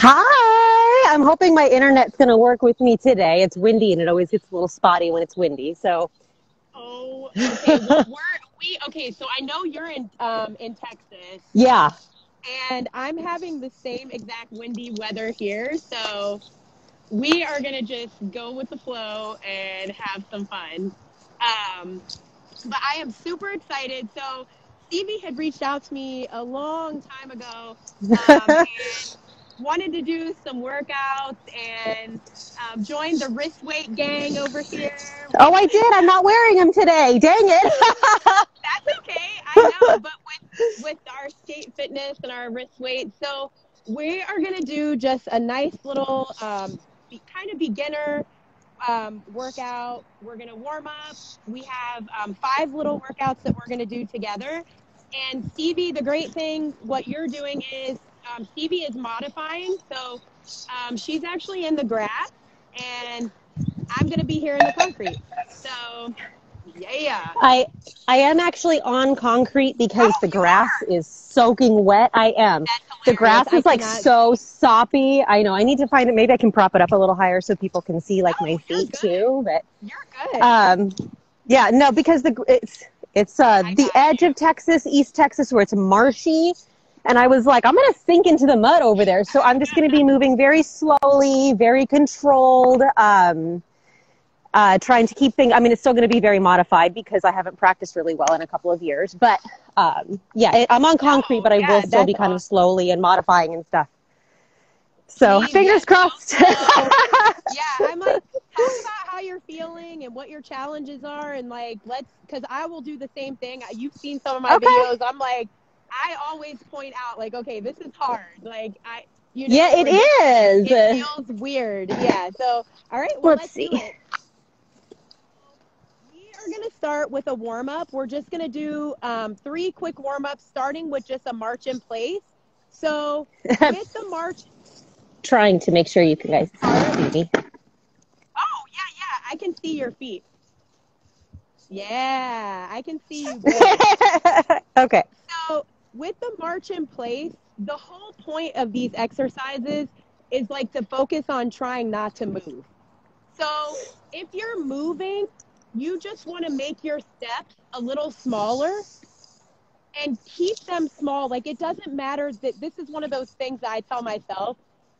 Hi! I'm hoping my internet's going to work with me today. It's windy and it always gets a little spotty when it's windy. So. Oh, okay. Well, okay. So I know you're in Texas. Yeah. And I'm having the same exact windy weather here. So we are gonna just go with the flow and have some fun. But I am super excited. So Stevie had reached out to me a long time ago and wanted to do some workouts and join the wrist weight gang over here. Oh, I did. I'm not wearing them today. Dang it. That's okay. I know. But with our skate fitness and our wrist weight, so we are going to do just a nice little kind of beginner workout. We're going to warm up. We have 5 little workouts that we're going to do together. And Stevie, the great thing, what you're doing is Stevie is modifying. So she's actually in the grass and I'm going to be here in the concrete. So, yeah. I am actually on concrete because the grass is soaking wet. I am. The grass is like so soppy. I know. I need to find it. Maybe I can prop it up a little higher so people can see like my feet too. But you're good. Yeah, no, because it's the edge of Texas, East Texas, where it's marshy. And I was like, I'm going to sink into the mud over there. So I'm just going to be moving very slowly, very controlled, trying to keep things. I mean, it's still going to be very modified because I haven't practiced really well in a couple of years. But yeah, I'm on concrete, but I will still be kind of slowly and modifying and stuff. So fingers crossed. Yeah, I'm like, talk about how you're feeling and what your challenges are. And like, because I will do the same thing. You've seen some of my videos. I'm like, I always point out like, okay, this is hard. Like yeah, it is. It feels weird. Yeah. So, all right, well, let's see. Do it. We are going to start with a warm up. We're just going to do 3 quick warm ups, starting with just a march in place. So with the march. Trying to make sure you guys see me. Oh, yeah. I can see your feet. Yeah, I can see you good. Okay. So with the march in place, the whole point of these exercises is like to focus on trying not to move. So if you're moving, you just want to make your steps a little smaller and keep them small. Like it doesn't matter that this is one of those things that I tell myself.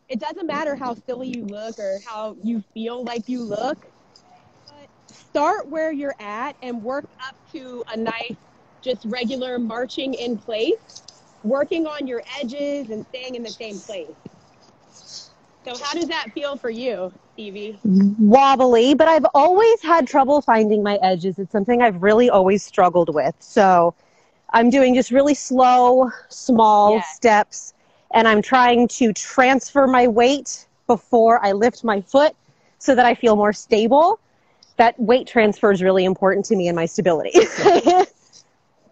It doesn't matter how silly you look or how you feel like you look. But start where you're at and work up to a nice, just regular marching in place, working on your edges and staying in the same place. So how does that feel for you, Stevie? Wobbly, but I've always had trouble finding my edges. It's something I've really always struggled with. So I'm doing just really slow, small steps, and I'm trying to transfer my weight before I lift my foot so that I feel more stable. That weight transfer is really important to me and my stability.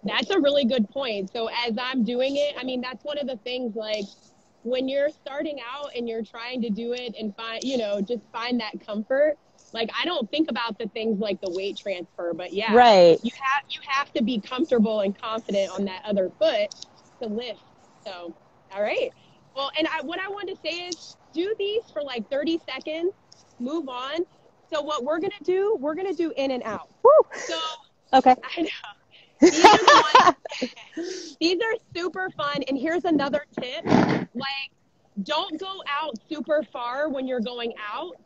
That's a really good point. So as I'm doing it, I mean, that's one of the things, like, when you're starting out and you're trying to do it and just find that comfort, like, I don't think about the things like the weight transfer, but you have to be comfortable and confident on that other foot to lift. So, all right. Well, and what I want to say is do these for like 30 seconds, move on. So what we're going to do in and out. Woo. So, okay. I know. These are super fun. And here's another tip. Like, don't go out super far when you're going out.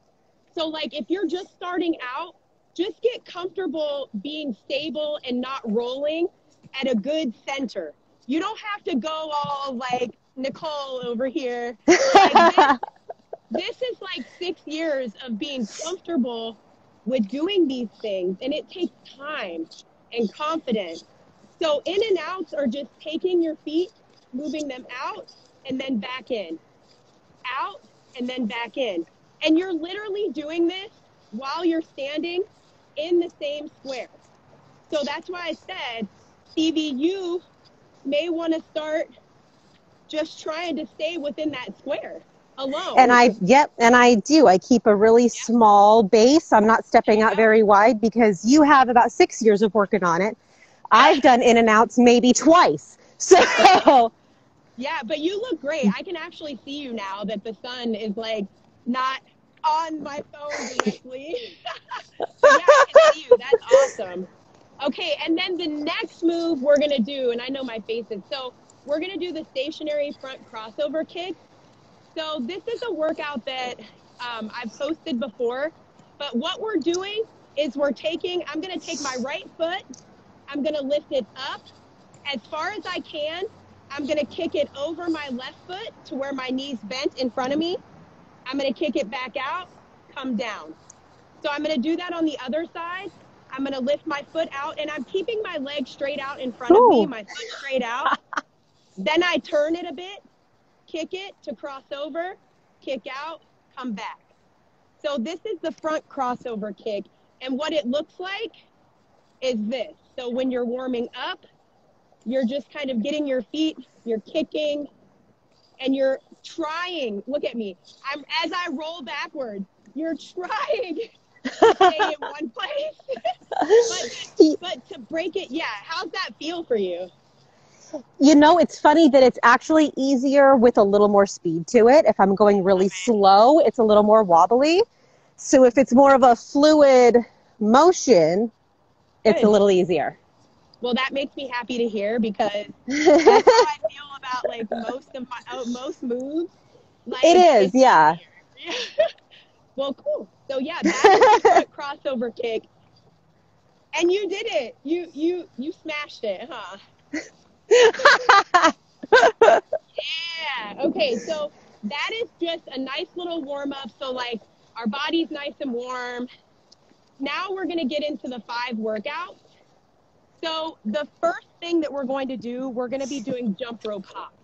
So, like, if you're just starting out, just get comfortable being stable and not rolling at a good center. You don't have to go all, like, Nicole over here. Like, this is, like, 6 years of being comfortable with doing these things. And it takes time and confidence. So in and outs are just taking your feet, moving them out, and then back in. Out, and then back in. And you're literally doing this while you're standing in the same square. So that's why I said, Stevie, you may want to start just trying to stay within that square alone. And I do. I keep a really small base. I'm not stepping out very wide because you have about 6 years of working on it. I've done in and outs maybe twice. So Yeah, but you look great. I can actually see you now that the sun is like not on my phone directly. But yeah, I can see you. That's awesome. Okay, and then the next move we're gonna do, and I know my face is, so we're gonna do the stationary front crossover kick. So this is a workout that I've posted before, but what we're doing is I'm gonna take my right foot, I'm gonna lift it up as far as I can. I'm gonna kick it over my left foot to where my knee's bent in front of me. I'm gonna kick it back out, come down. So I'm gonna do that on the other side. I'm gonna lift my foot out and I'm keeping my leg straight out in front of me, my foot straight out. Then I turn it a bit, kick it to cross over, kick out, come back. So this is the front crossover kick. And what it looks like is this. So when you're warming up, you're just kind of getting your feet, you're kicking, and you're trying. Look at me. As I roll backward, you're trying to stay in one place. but to break it, yeah. How's that feel for you? You know, it's funny that it's actually easier with a little more speed to it. If I'm going really slow, it's a little more wobbly. So if it's more of a fluid motion, it's a little easier. Well, that makes me happy to hear because that's how I feel about like most moves. Like, it is, yeah. Well, cool. So yeah, that is the front crossover kick, and you did it. You smashed it, huh? Yeah. Okay. So that is just a nice little warm up. So like our body's nice and warm. Now we're gonna get into the 5 workouts. So the first thing that we're going to do, we're going to be doing jump rope hops.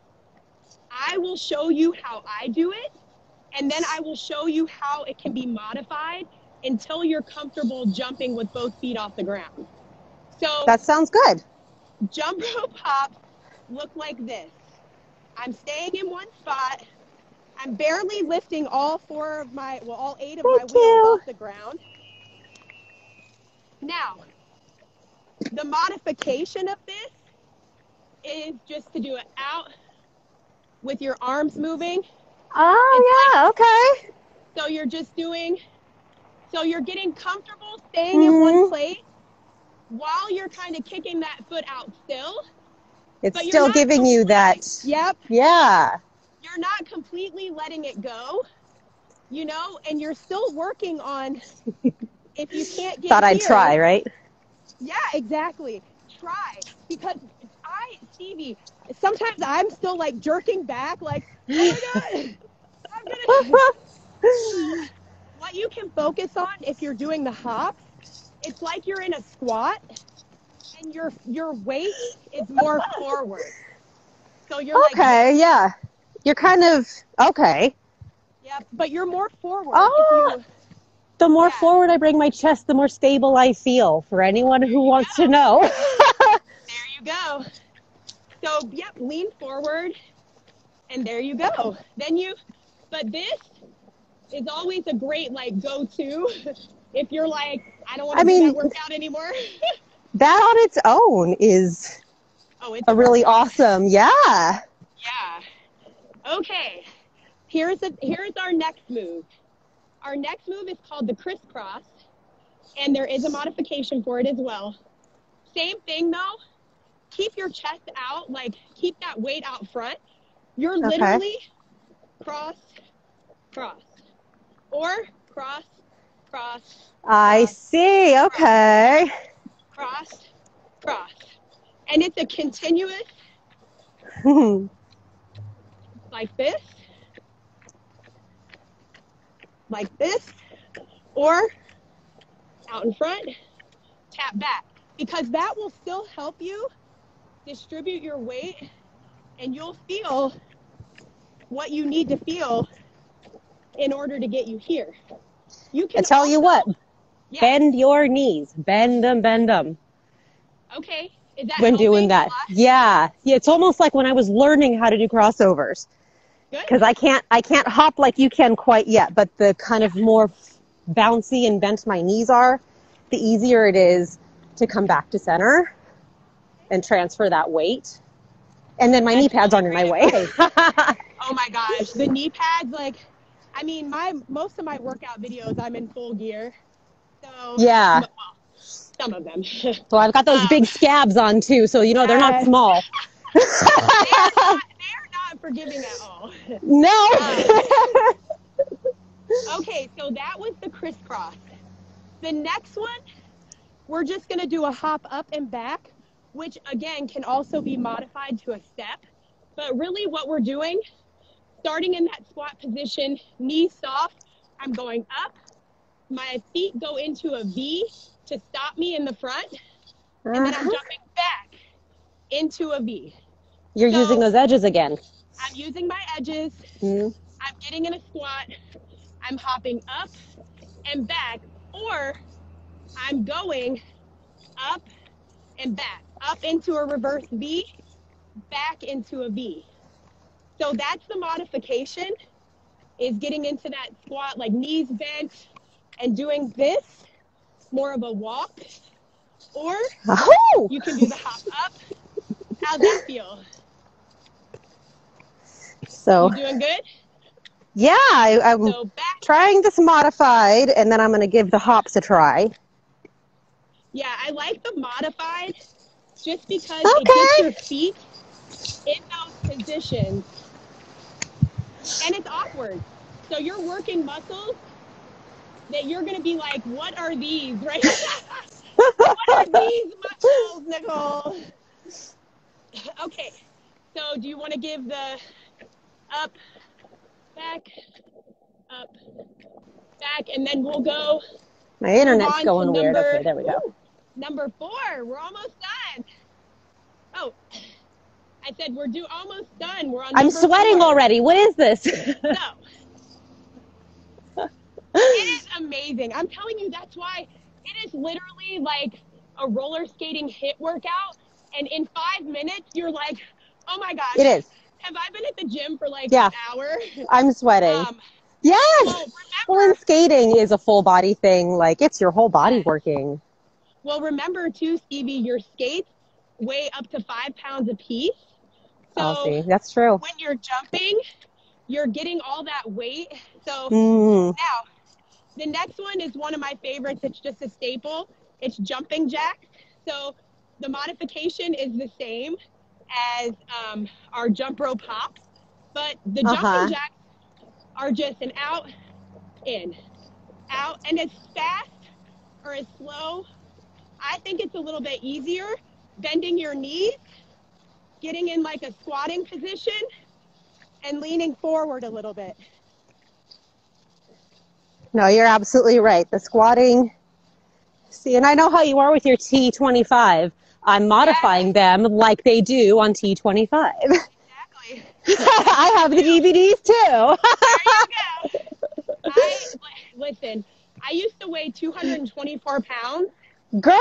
I will show you how I do it, and then I will show you how it can be modified until you're comfortable jumping with both feet off the ground. So that sounds good. Jump rope hops look like this. I'm staying in one spot. I'm barely lifting all 8 of my wheels off the ground. Now, the modification of this is just to do it out with your arms moving. Oh, yeah, okay. So you're just you're getting comfortable staying in one place while you're kind of kicking that foot out still. It's still giving you that. Yep. Yeah. You're not completely letting it go, and you're still working on, if you can't get Thought I'd try, right? Yeah, exactly. Try. Because Stevie, sometimes I'm still like jerking back, like, oh my God, what you can focus on if you're doing the hops, it's like you're in a squat and your weight is more forward. So you're okay, yeah. You're kind of, okay. Yeah, but you're more forward. Oh. The more forward I bring my chest, the more stable I feel, for anyone who wants to know. There you go. So, yep, lean forward, and there you go. But this is always a great, go-to if you're like, I don't want to do that workout anymore. That on its own is a really awesome, yeah. Yeah. Okay. Here's our next move. Our next move is called the crisscross, and there is a modification for it as well. Same thing, though. Keep your chest out, keep that weight out front. You're literally cross, cross, or cross, cross. I see, okay. Cross, cross. And it's a continuous, like this, or out in front, tap back. Because that will still help you distribute your weight, and you'll feel what you need to feel in order to get you here. I tell you what, bend your knees. Bend them. Okay. Is that when doing that? Yeah. It's almost like when I was learning how to do crossovers. Because I can't hop like you can quite yet, but the kind of more bouncy and bent my knees are, the easier it is to come back to center and transfer that weight. And then my knee pads aren't in my way. Oh my gosh, the knee pads, like, I mean, most of my workout videos, I'm in full gear. So Yeah. well, some of them. So I've got those big scabs on too, so you know they're not small. They are not forgiving at all. No. Okay, so that was the crisscross. The next one, we're just gonna do a hop up and back, which again can also be modified to a step. But really what we're doing, starting in that squat position, knees soft, I'm going up, my feet go into a V to stop me in the front, and then I'm jumping back into a V. You're using those edges again. I'm using my edges. I'm getting in a squat. I'm hopping up and back, or I'm going up and back, up into a reverse V, back into a V. So that's the modification, is getting into that squat, like knees bent and doing this, more of a walk, or you can do the hop up. How's that feel? So you doing good? Yeah, I'm trying this modified, and then I'm going to give the hops a try. Yeah, I like the modified just because it gets your feet in those positions, and it's awkward. So you're working muscles that you're going to be like, what are these, right? What are these muscles, Nicole? Okay, so do you want to give the up, back, and then we'll go. My internet's going weird. Okay, there we go. Number 4, we're almost done. Oh, I said we're almost done. We're on. I'm sweating 4 already. What is this? No. It is amazing. I'm telling you, that's why it is literally like a roller skating HIIT workout. And in 5 minutes, you're like, oh my gosh. It is. Have I been at the gym for like an hour? I'm sweating. Yes. Well, and skating is a full body thing. Like, it's your whole body working. Well, remember too, Stevie, your skates weigh up to 5 pounds a piece. So see, that's true. When you're jumping, you're getting all that weight. So now, the next one is one of my favorites. It's just a staple. It's jumping jacks. So the modification is the same as our jump rope hops, but the jumping jacks are just an out, in, out, and as fast or as slow. I think it's a little bit easier, bending your knees, getting in like a squatting position, and leaning forward a little bit. No, you're absolutely right. The squatting, see, and I know how you are with your T25. I'm modifying them like they do on T25. Exactly. I have the DVDs too. There you go. Listen, I used to weigh 224 pounds. Girl!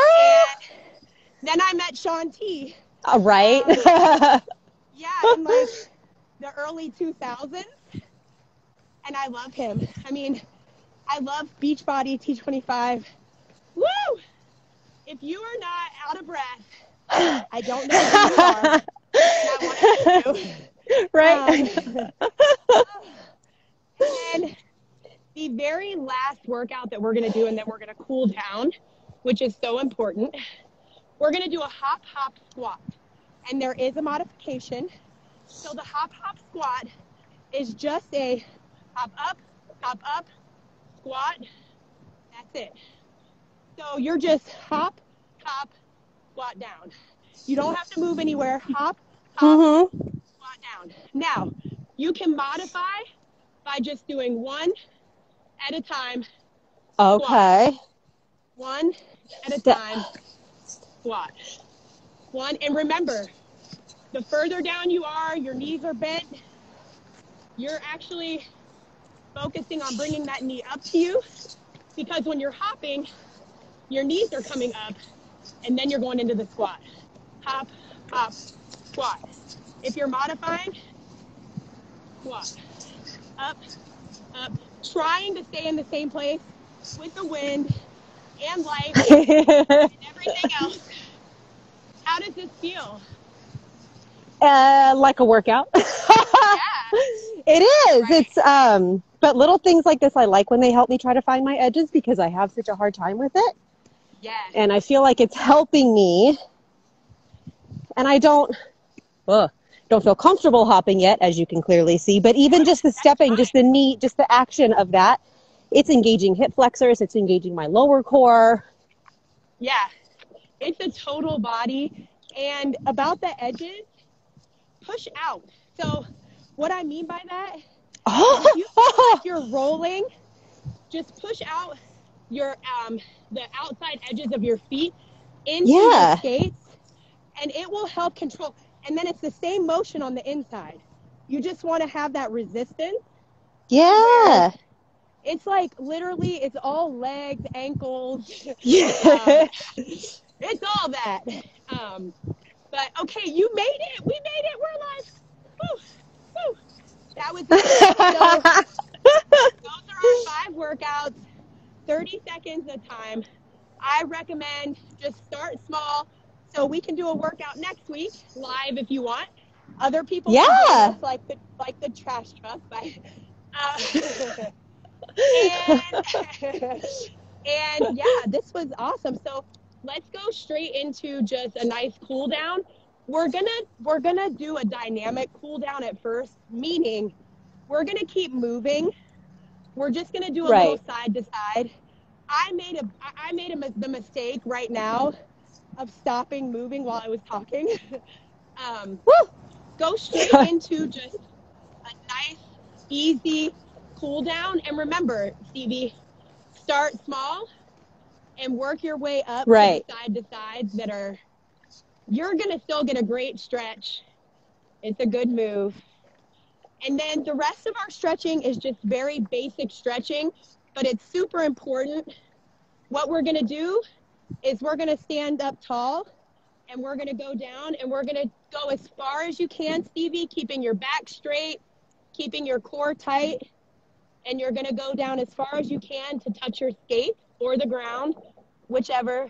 And then I met Sean T. Right? In like the early 2000s. And I love him. I mean, I love Beachbody T25. Woo! If you are not out of breath, I don't know who you are. And I want to meet you. Right? And then the very last workout that we're going to do, and then we're going to cool down, which is so important. We're going to do a hop squat. And there is a modification. So the hop squat is just a hop up, squat. That's it. So you're just hop, squat down. You don't have to move anywhere. Hop, squat down. Now, you can modify by just doing one at a time. Okay. Squat. One at a time. Squat. One, and remember, the further down you are, your knees are bent, you're actually focusing on bringing that knee up to you, because when you're hopping, your knees are coming up, and then you're going into the squat. Hop, squat. If you're modifying, squat. Up, trying to stay in the same place with the wind and life and everything else. How does this feel? Like a workout. It is. Right. It's but little things like this I like when they help me try to find my edges because I have such a hard time with it. Yes. And I feel like it's helping me. And I don't feel comfortable hopping yet, as you can clearly see. But even just the stepping, just the action of that, it's engaging hip flexors. It's engaging my lower core. Yeah. It's a total body. And about the edges, push out. So what I mean by that, if you feel like you're rolling, just push out your the outside edges of your feet into your skates, and it will help control. And then it's the same motion on the inside. You just want to have that resistance. Yeah. It's like literally, it's all legs, ankles. Yeah. It's all that. But okay, you made it. We made it. We're live. Woo, woo. That was it. So those are our 5 workouts, 30 seconds a time. I recommend just start small so we can do a workout next week live if you want. Other people can join us like the trash truck. And yeah, this was awesome. So let's go straight into just a nice cool down. We're gonna do a dynamic cool down at first, meaning we're gonna keep moving. We're just gonna do a little side to side. I made the mistake right now of stopping moving while I was talking. Go straight into just a nice, easy cool down. And remember, Stevie, start small and work your way up to the side to sides that are, you're going to still get a great stretch. It's a good move. And then the rest of our stretching is just very basic stretching, but it's super important. What we're going to do is we're going to stand up tall and we're going to go down and we're going to go as far as you can, Stevie, keeping your back straight, keeping your core tight, and you're going to go down as far as you can to touch your skates or the ground, whichever.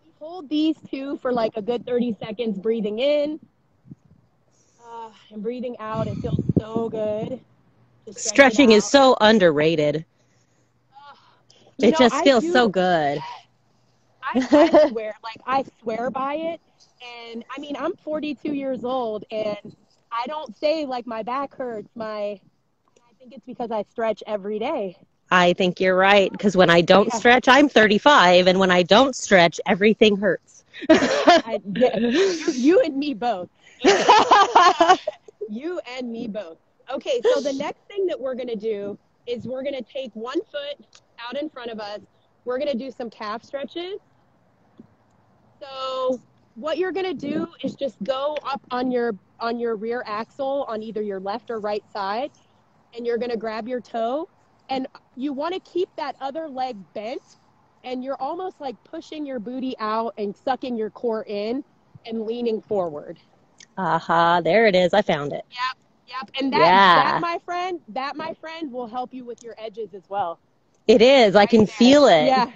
We hold these two for like a good 30 seconds, breathing in and breathing out. It feels so good. Stretching is so underrated. It just feels so good. I swear by it. And I mean, I'm 42 years old and I don't say like my back hurts. I think it's because I stretch every day. I think you're right. Because when I don't stretch, I'm 35. And when I don't stretch, everything hurts. You and me both. You and me both. Okay, so the next thing that we're going to do is we're going to take one foot out in front of us. We're going to do some calf stretches. So what you're going to do is just go up on your rear axle on either your left or right side, and you're going to grab your toe, and you want to keep that other leg bent, and you're almost like pushing your booty out and sucking your core in and leaning forward. There it is. I found it. Yep. And that my friend will help you with your edges as well. It is. I can feel it. Yeah.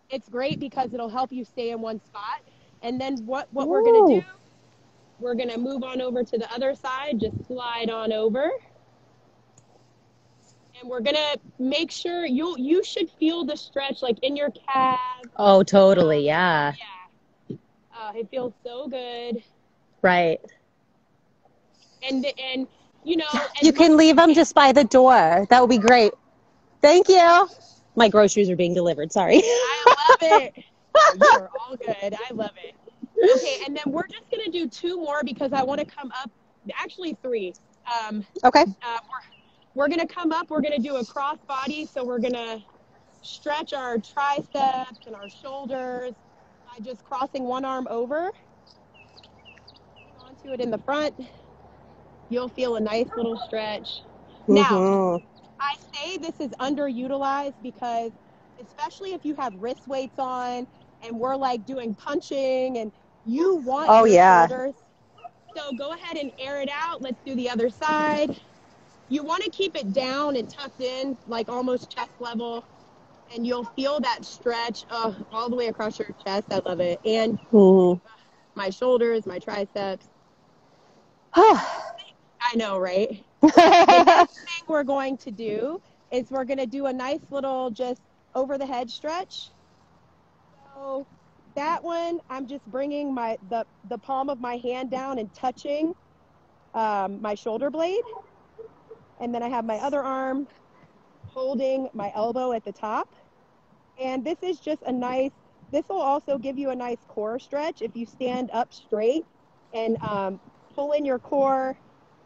It's great because it'll help you stay in one spot. And then what we're going to do, we're going to move on over to the other side, just slide on over. And we're going to make sure you should feel the stretch like in your calves. Oh, totally. Yeah. It feels so good. Right. And you know, you can leave them just by the door. That would be great. Thank you. My groceries are being delivered. Sorry. I love it. You are all good. I love it. Okay, and then we're just going to do 2 more because I want to come up. Actually, 3. Okay. We're going to come up. We're going to do a cross body. So we're going to stretch our triceps and our shoulders by just crossing one arm over. Onto it in the front. You'll feel a nice little stretch. Now, I say this is underutilized because especially if you have wrist weights on and we're like doing punching and you want your shoulders. So go ahead and air it out. Let's do the other side. You want to keep it down and tucked in, like almost chest level, and you'll feel that stretch all the way across your chest. I love it. And my shoulders, my triceps. I know, right? The next thing we're going to do is we're going to do a nice little just over the head stretch. So that one, I'm just bringing the palm of my hand down and touching my shoulder blade. And then I have my other arm holding my elbow at the top. And this is just this will also give you a nice core stretch if you stand up straight and pull in your core,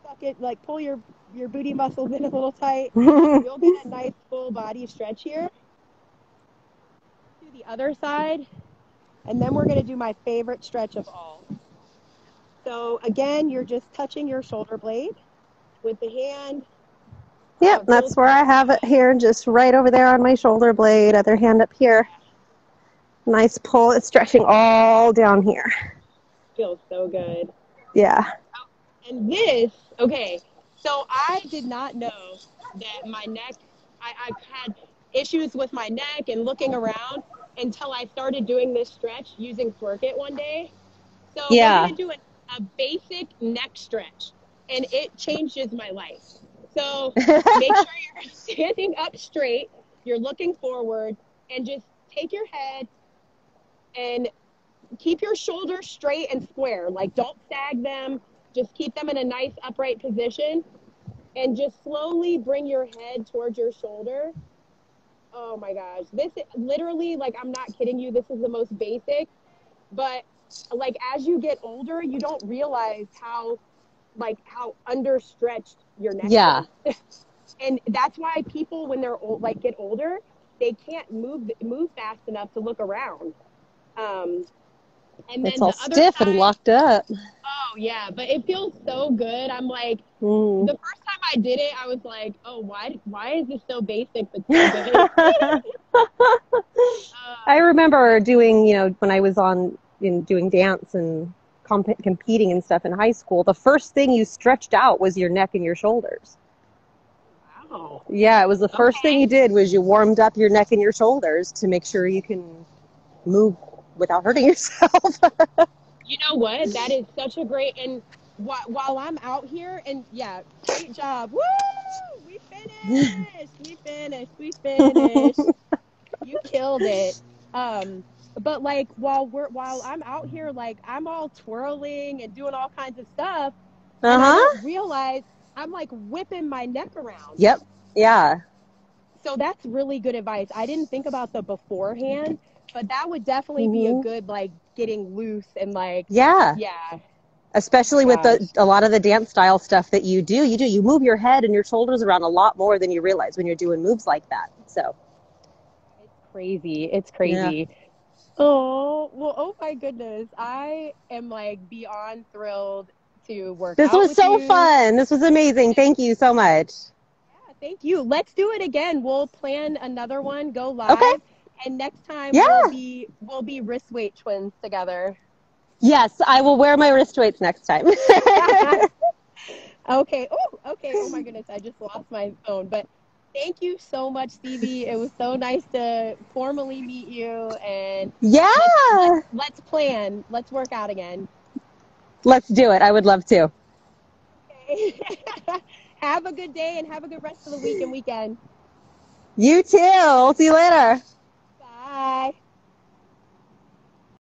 suck it, like pull your booty muscles in a little tight. You'll get a nice full body stretch here. To the other side. And then we're going to do my favorite stretch of all. So again, you're just touching your shoulder blade with the hand. Yep, that's where I have it here, just right over there on my shoulder blade, other hand up here. Nice pull. It's stretching all down here. Feels so good. Yeah. And this, okay, so I did not know that my neck, I've had issues with my neck and looking around until I started doing this stretch using Twerk It one day. So we're going to do a basic neck stretch, and it changes my life. So make sure you're standing up straight, you're looking forward, and just take your head and keep your shoulders straight and square. Like, don't sag them. Just keep them in a nice upright position, and just slowly bring your head towards your shoulder. Oh my gosh. This literally, like, I'm not kidding you. This is the most basic, but like, as you get older, you don't realize how understretched your neck is. And that's why people, when they're old, like, get older, they can't move fast enough to look around. And then it's all stiff and locked up. Oh yeah, but it feels so good. I'm like, the first time I did it, I was like, oh, why is this so basic but so good? I remember doing, when I was doing dance and competing and stuff in high school, the first thing you stretched out was your neck and your shoulders. Wow. Yeah, it was the first thing you did was you warmed up your neck and your shoulders to make sure you can move without hurting yourself. You know what? That is such a great, and while I'm out here, and yeah, great job. Woo! We finished. You killed it. But like, while I'm out here, like, I'm all twirling and doing all kinds of stuff, and I don't realize I'm like whipping my neck around. Yep. Yeah. So that's really good advice. I didn't think about the beforehand, but that would definitely be a good, like, getting loose and like, yeah. Especially with a lot of the dance style stuff that you do. You move your head and your shoulders around a lot more than you realize when you're doing moves like that. So it's crazy. Yeah. Oh, well, oh my goodness. I am like beyond thrilled to work This out was with so you. fun. This was amazing. Thank you so much. Yeah, thank you. Let's do it again. We'll plan another one, go live. Okay. And next time we'll be wrist weight twins together. Yes, I will wear my wrist weights next time. Okay. Oh my goodness. I just lost my phone. But thank you so much, Stevie. It was so nice to formally meet you. And let's plan. Let's work out again. Let's do it. I would love to. Okay. Have a good day and have a good rest of the week and weekend. You too. I'll see you later. Bye.